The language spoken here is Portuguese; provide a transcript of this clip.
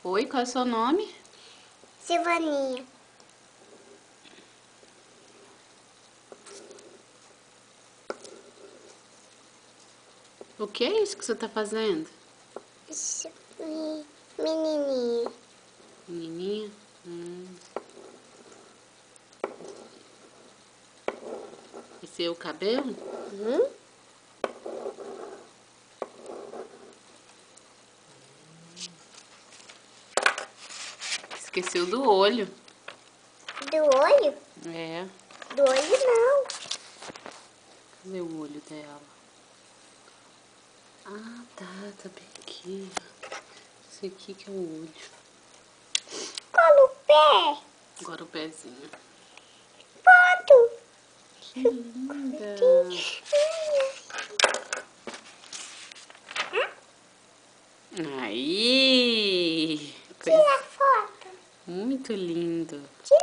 Oi, qual é o seu nome? Silvaninha. O que é isso que você tá fazendo? Menininha. Menininha? Esse é o cabelo? Esqueceu do olho. Do olho? É. Do olho não. Cadê o olho dela? Ah, tá bem aqui. Esse aqui que é o olho. Cola o pé. Agora o pezinho. Foto. Que linda! Aí! Tira a foto. Muito lindo. Tira